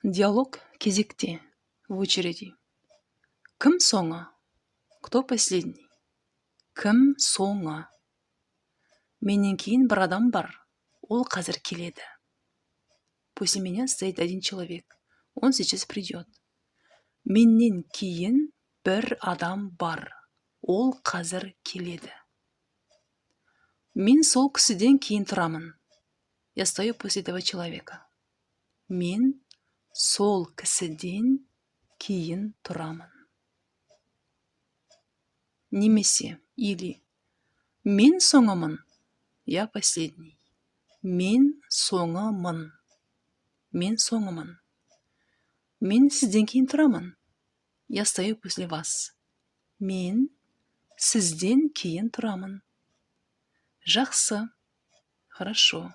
Диалог кезекте. В очереди. Кім соңы? Кто последний? Кім соңы? Менен кейін бір адам бар. Ол қазір келеді. После меня стоит один человек. Он сейчас придет. Менен кейін бір адам бар. Ол қазір келеді. Мен сол кісіден кейін тұрамын. Я стою после этого человека. Мен сол кісіден кейін тұрамын. Немесе или мен соңымын, я последний. Мен соңымын. Мен соңымын. Мен сізден кейін тұрамын. Я стою после вас. Мен сізден кейін тұрамын. Жақсы. Хорошо.